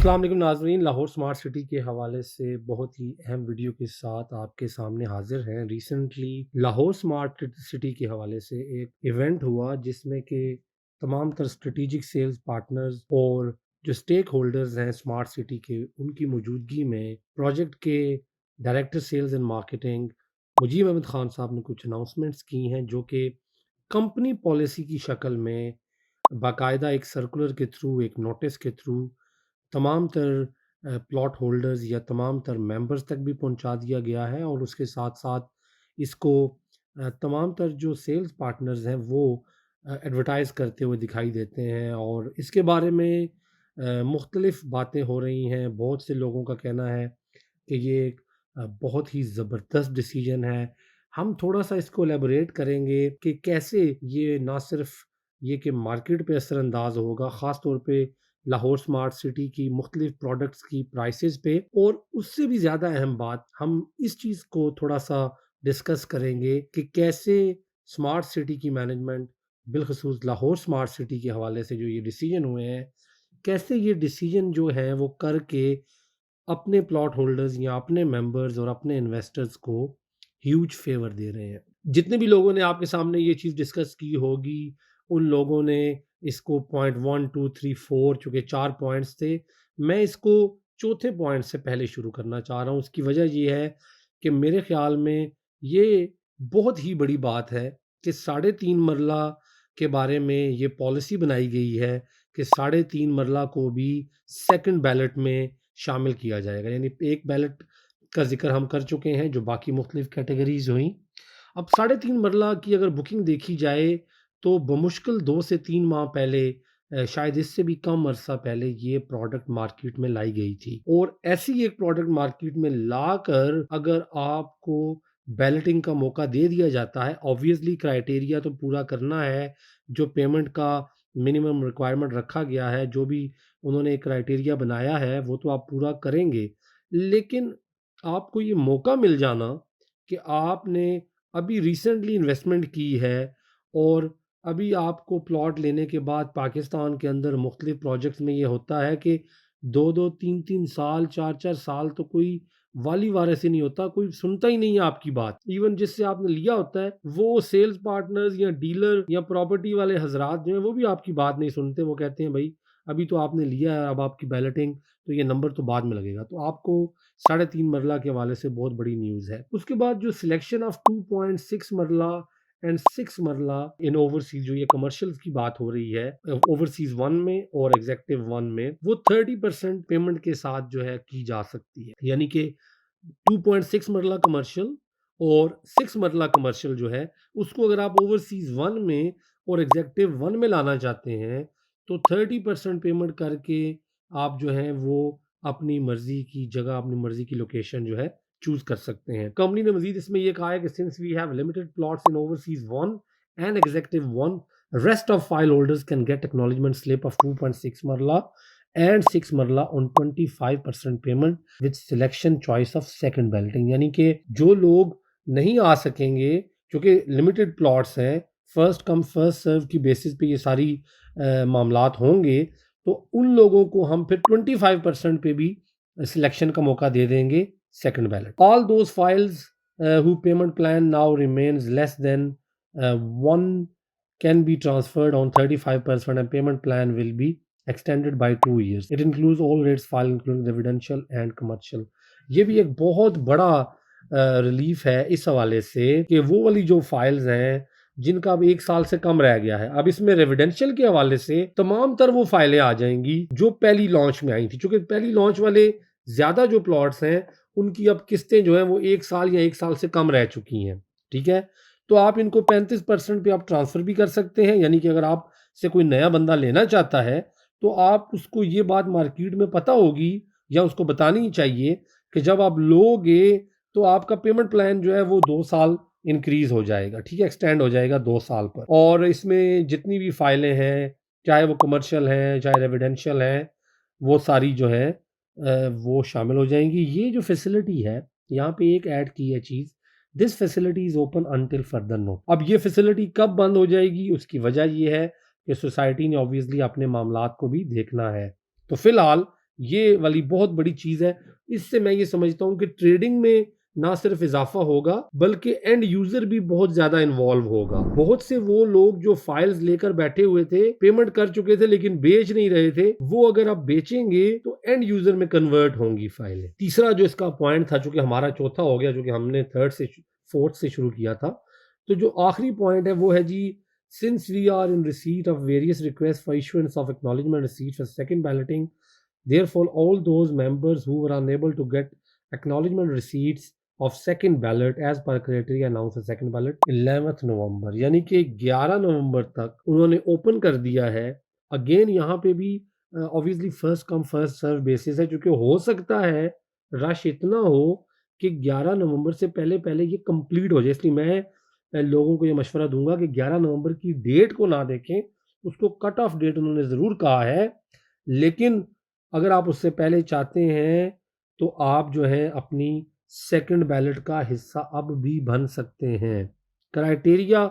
अस्सलाम वालेकुम नाज़रीन, लाहौर स्मार्ट सिटी के हवाले से बहुत ही अहम वीडियो के साथ आपके सामने हाजिर हैं। रिसेंटली लाहौर स्मार्ट सिटी के हवाले से एक इवेंट हुआ जिसमें कि तमाम तर स्ट्रेटेजिक सेल्स पार्टनर्स और जो स्टेक होल्डर्स हैं स्मार्ट सिटी के, उनकी मौजूदगी में प्रोजेक्ट के director sales and marketing Mujeeb Ahmed Khan साहब ने कुछ अनाउंसमेंट्स की हैं जो कि कंपनी पॉलिसी की शक्ल में बाकायदा एक सर्कुलर के थ्रू, एक नोटिस के थ्रू तमाम तर प्लॉट होल्डर्स या तमाम तर मेंबर्स तक भी पहुंचा दिया गया है। और उसके साथ-साथ इसको तमाम तर जो सेल्स पार्टनर्स हैं वो एडवर्टाइज़ करते हुए दिखाई देते हैं और इसके बारे में मुख्तलिफ बातें हो रही हैं। बहुत से लोगों का कहना है कि ये एक बहुत ही ज़बरदस्त डिसीजन है। हम थोड़ा-सा इसको एलैबोरेट करेंगे कि कैसे ये ना सिर्फ़ ये कि मार्केट पे असरअंदाज़ होगा, ख़ास तौर पे लाहौर स्मार्ट सिटी की मुख्तलिफ प्रोडक्ट्स की प्राइसेस पे, और उससे भी ज़्यादा अहम बात हम इस चीज़ को थोड़ा-सा डिस्कस करेंगे कि कैसे स्मार्ट सिटी की मैनेजमेंट, बिलख़ुसूस लाहौर स्मार्ट सिटी के हवाले से जो ये डिसीजन हुए हैं, कैसे ये डिसीजन जो है वो करके अपने प्लॉट होल्डर्स या अपने मेंबर्स और अपने इन्वेस्टर्स को ह्यूज फेवर दे रहे हैं। जितने भी लोगों ने आपके सामने ये चीज़ डिस्कस की होगी, उन लोगों ने इसको पॉइंट 1, 2, 3, 4 चूँकि 4 पॉइंट्स थे, मैं इसको चौथे पॉइंट से पहले शुरू करना चाह रहा हूँ। उसकी वजह ये है कि मेरे ख़्याल में ये बहुत ही बड़ी बात है कि साढ़े 3 मरला के बारे में ये पॉलिसी बनाई गई है कि साढ़े 3 मरला को भी सेकंड बैलेट में शामिल किया जाएगा। यानी एक बैलेट का ज़िक्र हम कर चुके हैं, जो बाकी मुख्तलिफ कैटेगरीज़ हुईं। अब साढ़े 3 मरला की अगर बुकिंग देखी जाए, तो बमुश्किल 2 से 3 माह पहले, शायद इससे भी कम अरसा पहले ये प्रोडक्ट मार्केट में लाई गई थी। और ऐसी एक प्रोडक्ट मार्केट में लाकर अगर आपको बैलेटिंग का मौका दे दिया जाता है, ऑब्वियसली क्राइटेरिया तो पूरा करना है, जो पेमेंट का मिनिमम रिक्वायरमेंट रखा गया है, जो भी उन्होंने क्राइटेरिया बनाया है, वो तो आप पूरा करेंगे। लेकिन आपको ये मौका मिल जाना कि आपने अभी रिसेंटली इन्वेस्टमेंट की है और अभी आपको प्लॉट लेने के बाद पाकिस्तान के अंदर मुख्तलिफ प्रोजेक्ट्स में ये होता है कि 2-2, 3-3 साल, 4-4 साल तो कोई वाली वारिस ही नहीं होता, कोई सुनता ही नहीं है आपकी बात। इवन जिससे आपने लिया होता है, वो सेल्स पार्टनर्स या डीलर या प्रॉपर्टी वाले हज़रात जो हैं, वो भी आपकी बात नहीं सुनते। वो कहते हैं, "भई, अभी तो आपने लिया है, अब आपकी बैलेटिंग, तो ये नंबर तो बाद में लगेगा।" तो आपको साढ़े 3 मरला के हवाले से बहुत बड़ी न्यूज़ है। उसके बाद जो सिलेक्शन ऑफ 2.6 मरला एंड 6 मरला इन ओवरसीज़, जो ये कमर्शियल्स की बात हो रही है, ओवरसीज़ 1 में और एग्ज़ेक्टिव 1 में, वो 30% पेमेंट के साथ जो है की जा सकती है। यानी कि 2.6 मरला कमर्शियल और 6 मरला कमर्शियल जो है, उसको अगर आप ओवरसीज़ 1 में और एग्ज़ेक्टिव 1 में लाना चाहते हैं, तो 30% पेमेंट करके आप जो है वो अपनी मर्ज़ी की जगह, अपनी मर्ज़ी की लोकेशन जो है चूज़ कर सकते हैं। कंपनी ने मज़ीद इसमें ये कहा है कि since we have limited plots in overseas 1 and executive 1, rest of file holders can get acknowledgment slip of 2.6 marla and 6 marla on 25% payment with selection choice of second balloting. यानी कि जो लोग नहीं आ सकेंगे, क्योंकि लिमिटेड प्लॉट्स हैं, फर्स्ट कम फर्स्ट सर्व की बेसिस पे ये सारी मामलात होंगे, तो उन लोगों को हम फिर 25% पे भी सिलेक्शन का मौका दे देंगे second ballot. All those files who payment plan now remains less than 1 can be transferred on 35% and payment plan will be extended by 2 years. It includes all rates filed including residential and commercial. ये भी एक बहुत बड़ा relief है इस हवाले से कि वो वाली जो फाइल्स हैं जिनका अब 1 साल से कम रह गया है, अब इसमें रेजिडेंशियल के हवाले से तमाम तर वो फाइलें आ जाएंगी जो पहली लॉन्च में आई थी। चूंकि पहली लॉन्च वाले ज्यादा जो प्लॉट्स हैं, उनकी अब किस्तें जो हैं वो 1 साल या 1 साल से कम रह चुकी हैं। ठीक है, तो आप इनको 35% पे आप ट्रांसफर भी कर सकते हैं। यानी कि अगर आप से कोई नया बंदा लेना चाहता है, तो आप उसको ये बात मार्केट में पता होगी या उसको बतानी चाहिए कि जब आप लोगे तो आपका पेमेंट प्लान जो है वो 2 साल इंक्रीज हो जाएगा। ठीक है, एक्सटेंड हो जाएगा 2 साल पर। और इसमें जितनी भी फाइलें हैं, चाहे वो कमर्शियल हैं, चाहे रेजिडेंशियल हैं, वो सारी जो है वो शामिल हो जाएंगी। ये जो फैसिलिटी है, यहाँ पे एक ऐड की है चीज़, this facility is open until further note. अब ये फैसिलिटी कब बंद हो जाएगी, उसकी वजह ये है कि सोसाइटी ने ऑब्वियसली अपने मामलात को भी देखना है। तो फिलहाल ये वाली बहुत बड़ी चीज़ है। इससे मैं ये समझता हूँ कि ट्रेडिंग में ना सिर्फ इजाफा होगा बल्कि एंड यूजर भी बहुत ज्यादा इन्वॉल्व होगा। बहुत से वो लोग जो फाइल्स लेकर बैठे हुए थे, पेमेंट कर चुके थे लेकिन बेच नहीं रहे थे, वो अगर आप बेचेंगे तो एंड यूजर में कन्वर्ट होंगी फाइलें। तीसरा जो इसका पॉइंट था, जो कि हमारा चौथा हो गया, जो कि हमने थर्ड से फोर्थ से शुरू किया था, तो जो आखिरी पॉइंट है वो है जी, since we are in receipt of various request for issuance of acknowledgment receipt for second balloting, therefore all those members who were unable to get acknowledgement receipts of second ballot as per criteria announced the second ballot 11th नवंबर, यानी कि 11 नवंबर तक उन्होंने open कर दिया है। Again यहाँ पे भी obviously first come first serve basis है, क्योंकि हो सकता है रश इतना हो कि 11 नवंबर से पहले पहले ये कंप्लीट हो जाए। इसलिए मैं लोगों को ये मशवरा दूंगा कि 11 नवंबर की डेट को ना देखें, उसको कट ऑफ डेट उन्होंने ज़रूर कहा है, लेकिन अगर आप उससे पहले चाहते हैं तो आप जो है अपनी सेकंड बैलेट का हिस्सा अब भी बन सकते हैं। क्राइटेरिया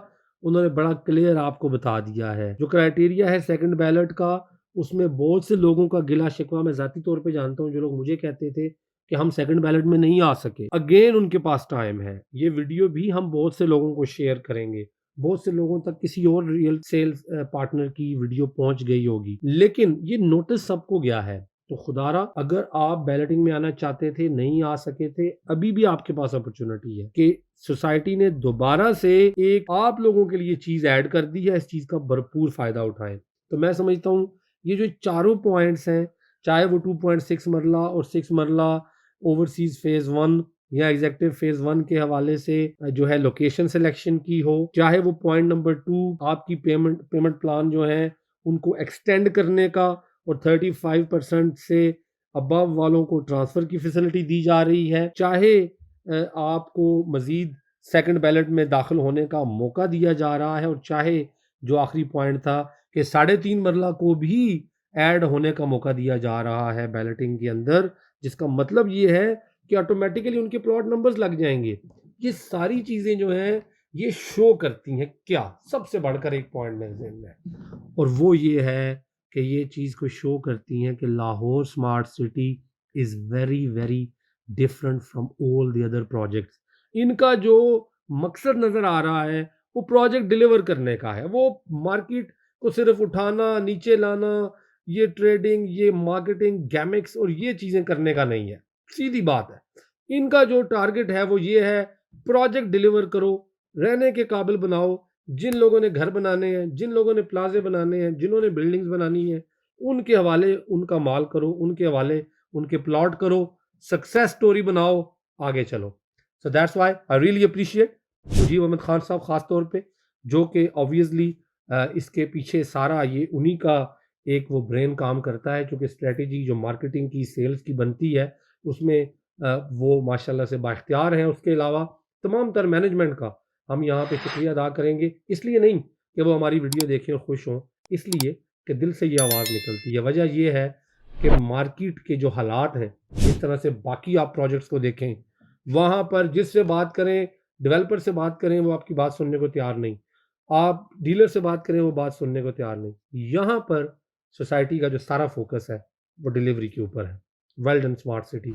उन्होंने बड़ा क्लियर आपको बता दिया है। जो क्राइटेरिया है सेकंड बैलेट का, उसमें बहुत से लोगों का गिला शिकवा मैं ज़ाती तौर पे जानता हूँ, जो लोग मुझे कहते थे कि हम सेकंड बैलेट में नहीं आ सके। अगेन उनके पास टाइम है। ये वीडियो भी हम बहुत से लोगों को शेयर करेंगे, बहुत से लोगों तक किसी और रियल सेल्स पार्टनर की वीडियो पहुंच गई होगी, लेकिन ये नोटिस सबको गया है। तो खुदारा अगर आप बैलेटिंग में आना चाहते थे, नहीं आ सके थे, अभी भी आपके पास अपॉर्चुनिटी है कि सोसाइटी ने दोबारा से एक आप लोगों के लिए चीज ऐड कर दी है। इस चीज का भरपूर फायदा उठाएं। तो मैं समझता हूँ ये जो चारों पॉइंट्स हैं, चाहे वो 2.6 मरला और 6 मरला ओवरसीज फेज 1 या एग्जेक्टिव फेज 1 के हवाले से जो है लोकेशन सिलेक्शन की हो, चाहे वो पॉइंट नंबर 2 आपकी पेमेंट प्लान जो है उनको एक्सटेंड करने का और 35% से अबव वालों को ट्रांसफर की फैसिलिटी दी जा रही है, चाहे आपको मजीद सेकंड बैलेट में दाखिल होने का मौका दिया जा रहा है, और चाहे जो आखिरी पॉइंट था कि 3.5 मरला को भी ऐड होने का मौका दिया जा रहा है बैलेटिंग के अंदर, जिसका मतलब ये है कि ऑटोमेटिकली उनके प्लॉट नंबर्स लग जाएंगे। ये सारी चीजें जो हैं ये शो करती हैं क्या, सबसे बढ़कर एक पॉइंट मेरे ज़हन में है, और वो ये है कि ये चीज़ को शो करती हैं कि Lahore smart city is very very different from all the other projects. इनका जो मकसद नज़र आ रहा है वो प्रोजेक्ट डिलीवर करने का है, वो मार्केट को सिर्फ उठाना, नीचे लाना, ये ट्रेडिंग, ये मार्केटिंग, गैमिक्स और ये चीज़ें करने का नहीं है। सीधी बात है, इनका जो टारगेट है वो ये है, प्रोजेक्ट डिलीवर करो, रहने के काबिल बनाओ। जिन लोगों ने घर बनाने हैं, जिन लोगों ने प्लाजे बनाने हैं, जिन्होंने बिल्डिंग्स बनानी है, उनके हवाले उनका माल करो, उनके हवाले उनके प्लॉट करो, सक्सेस स्टोरी बनाओ, आगे चलो। So that's why I really appreciate Mujeeb Ahmed Khan साहब खास तौर पे, जो कि ऑब्वियसली इसके पीछे सारा ये उन्हीं का एक वो ब्रेन काम करता है, क्योंकि स्ट्रेटेजी जो मार्केटिंग की, सेल्स की बनती है, उसमें वो माशाल्लाह से बाइख्तियार हैं। उसके अलावा तमाम तर मैनेजमेंट का हम यहाँ पे शुक्रिया अदा करेंगे, इसलिए नहीं कि वो हमारी वीडियो देखें और खुश हों, इसलिए कि दिल से ये आवाज़ निकलती है। वजह ये है कि मार्केट के जो हालात हैं, जिस तरह से बाकी आप प्रोजेक्ट्स को देखें, वहाँ पर जिससे बात करें, डेवलपर से बात करें, वो आपकी बात सुनने को तैयार नहीं। आप डीलर से बात करें, वो बात सुनने को तैयार नहीं। यहाँ पर सोसाइटी का जो सारा फोकस है वो डिलीवरी के ऊपर है। Well done smart city.